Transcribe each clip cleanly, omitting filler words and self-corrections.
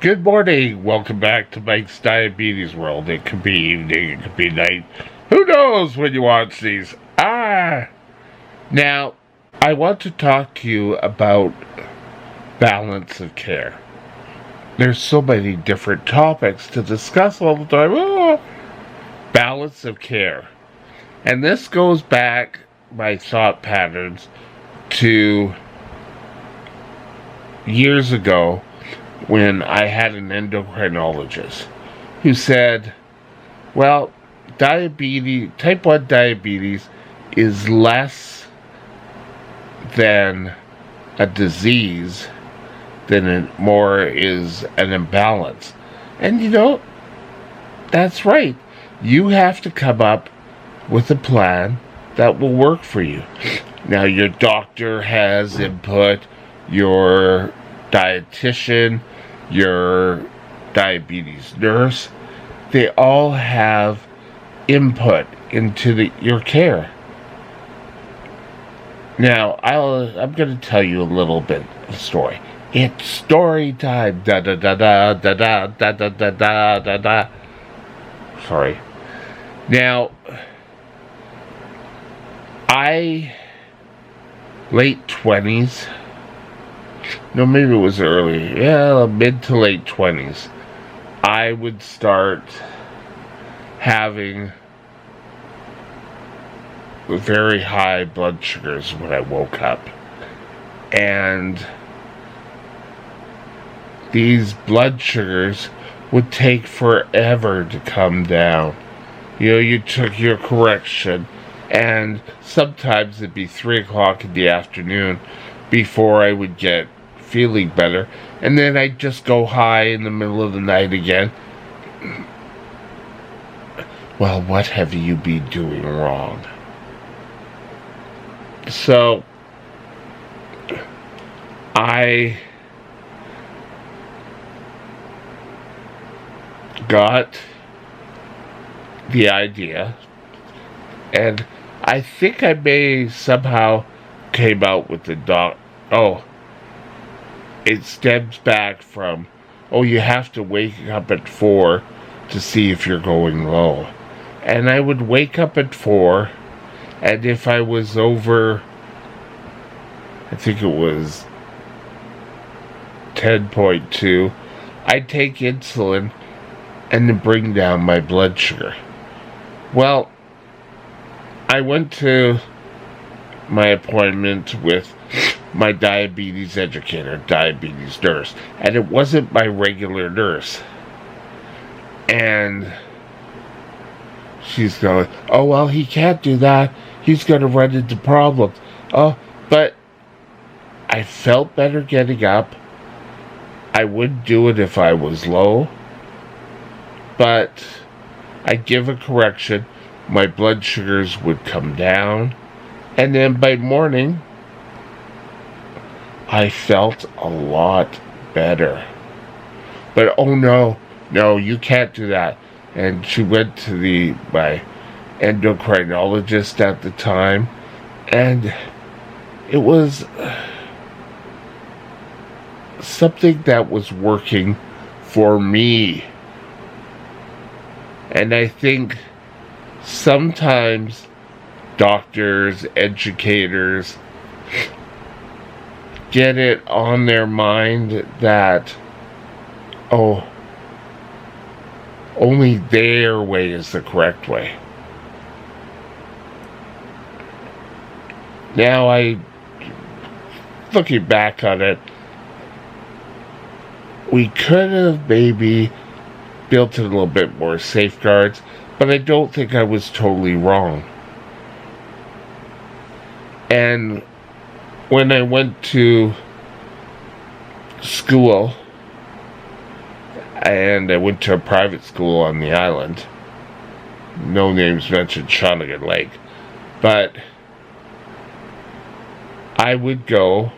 Good morning. Welcome back to Mike's Diabetes World. It could be evening, it could be night. Who knows when you watch these? Now, I want to talk to you about balance of care. There's so many different topics to discuss all the time. Balance of care. And this goes back, my thought patterns, to years ago when I had an endocrinologist who said, well, type 1 diabetes is less than a disease than it more is an imbalance. And that's right. You have to come up with a plan that will work for you. Now, your doctor has input, your dietitian, your diabetes nurse, they all have input into your care. Now, I'm going to tell you a little bit of a story. It's story time. Da da da da da da da da da da da da. Sorry. Now, late 20s. No, maybe it was early. Mid to late 20s. I would start having very high blood sugars when I woke up. And these blood sugars would take forever to come down. You took your correction, and sometimes it'd be 3 o'clock in the afternoon before I would get feeling better, and then I'd just go high in the middle of the night again. Well, what have you been doing wrong? So, I got the idea, and I think I may somehow came out with the it stems back from, you have to wake up at 4 to see if you're going low. And I would wake up at 4, and if I was over, I think it was 10.2, I'd take insulin and to bring down my blood sugar. Well, I went to my appointment with my diabetes educator, diabetes nurse, and it wasn't my regular nurse. And she's going, well, he can't do that. He's going to run into problems. But I felt better getting up. I would do it if I was low. But I'd give a correction. My blood sugars would come down. And then by morning, I felt a lot better. But no, you can't do that. And she went to my endocrinologist at the time, and it was something that was working for me. And I think sometimes doctors, educators get it on their mind that, only their way is the correct way. Now, looking back on it, we could have maybe built in a little bit more safeguards, but I don't think I was totally wrong. And when I went to school, and I went to a private school on the island, no names mentioned, Shawnigan Lake, but I would go,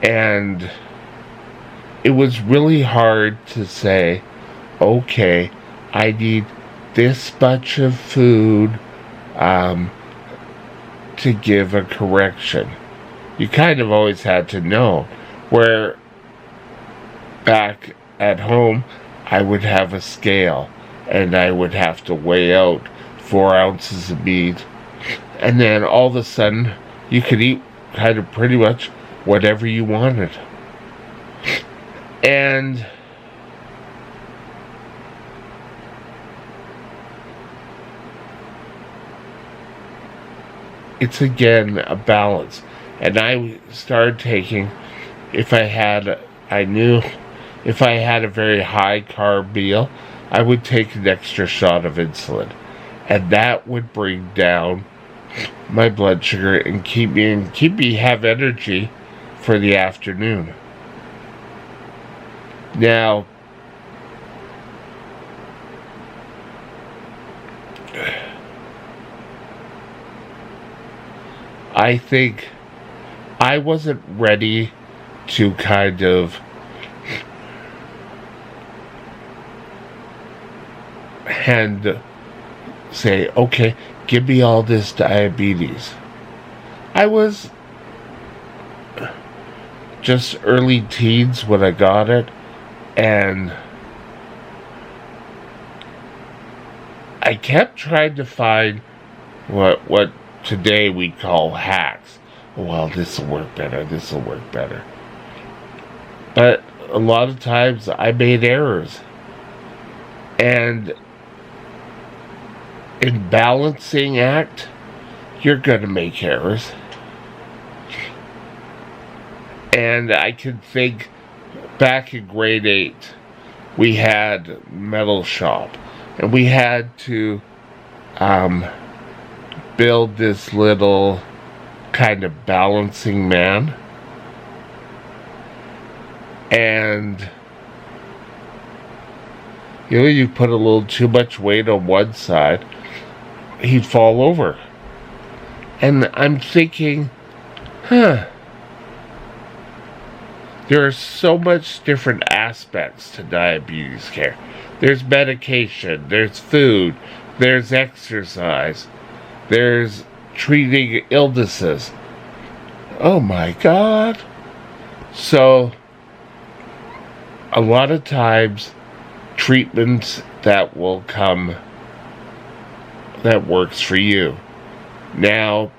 and it was really hard to say, okay, I need this much of food to give a correction. You kind of always had to know. Where back at home, I would have a scale, and I would have to weigh out 4 ounces of meat, and then all of a sudden you could eat kind of pretty much whatever you wanted. And it's again a balance. And I started taking, I knew if I had a very high carb meal, I would take an extra shot of insulin. And that would bring down my blood sugar and keep me have energy for the afternoon. Now, I think I wasn't ready to kind of say, okay, give me all this diabetes. I was just early teens when I got it, and I kept trying to find what today we call hacks. Well, this will work better, this will work better. But a lot of times I made errors. And in balancing act, you're going to make errors. And I can think back in grade 8, we had metal shop, and we had to build this little kind of balancing man. And you put a little too much weight on one side, he'd fall over. And I'm thinking, there are so much different aspects to diabetes care. There's medication, there's food, there's exercise, there's treating illnesses. Oh my God. So, a lot of times, treatments that will come that works for you. Now,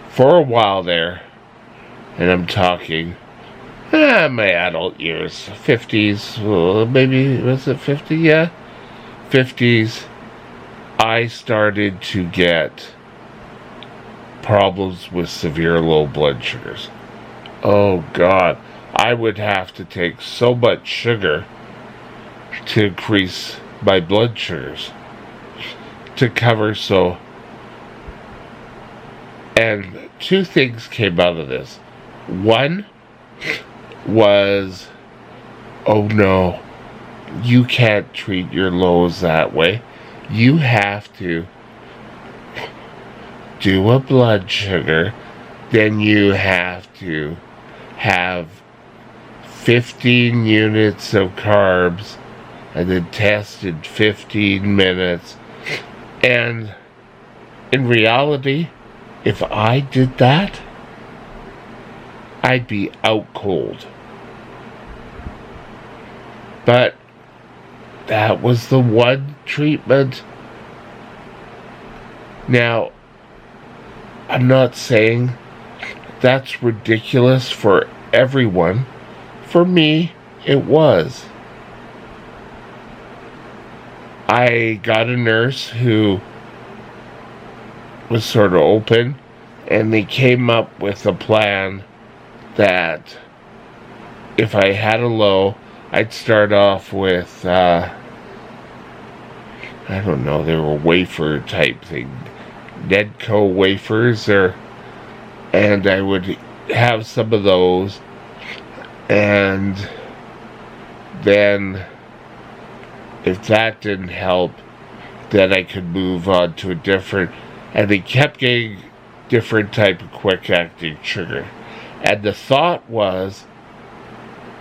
for a while there, and I'm talking my adult years, 50s, maybe, was it 50? Yeah, 50s, I started to get problems with severe low blood sugars. Oh God, I would have to take so much sugar to increase my blood sugars to cover. So, and two things came out of this. One was, oh no, you can't treat your lows that way. You have to do a blood sugar, then you have to have 15 units of carbs and then tested 15 minutes. And in reality, if I did that, I'd be out cold. But that was the one treatment. Now, I'm not saying that's ridiculous for everyone. For me, it was. I got a nurse who was sort of open, and they came up with a plan that if I had a low, I'd start off with, I don't know, they were wafer type thing, Nedco wafers, and I would have some of those, and then if that didn't help, then I could move on to a different, and they kept getting different type of quick acting sugar. And the thought was,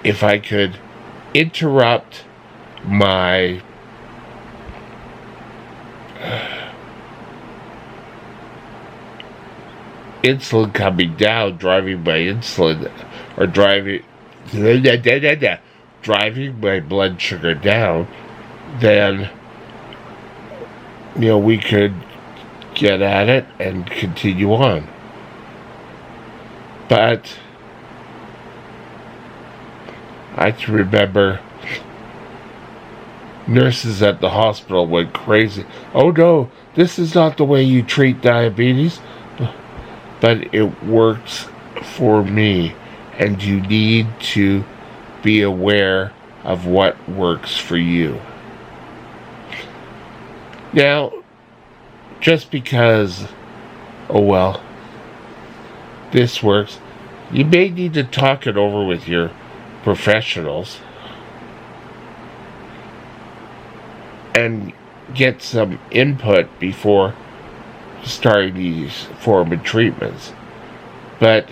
if I could interrupt my insulin coming down, driving my insulin, or driving my blood sugar down, then we could get at it and continue on. But I can remember nurses at the hospital went crazy. Oh no, this is not the way you treat diabetes. But it works for me, and you need to be aware of what works for you. Now, just because, oh well, this works, you may need to talk it over with your professionals and get some input before starting these form of treatments. But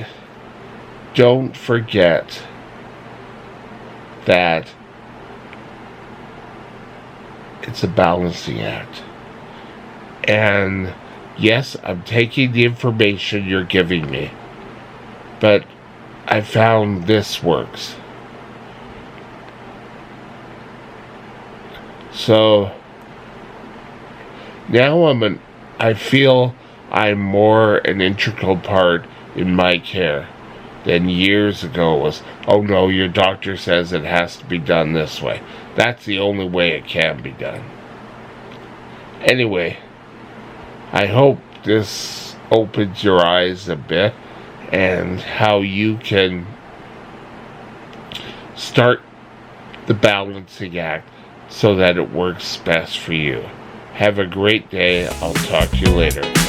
don't forget that it's a balancing act. And yes, I'm taking the information you're giving me, but I found this works. So now I feel I'm more an integral part in my care than years ago was. Oh no, your doctor says it has to be done this way. That's the only way it can be done. Anyway, I hope this opens your eyes a bit and how you can start the balancing act so that it works best for you. Have a great day. I'll talk to you later.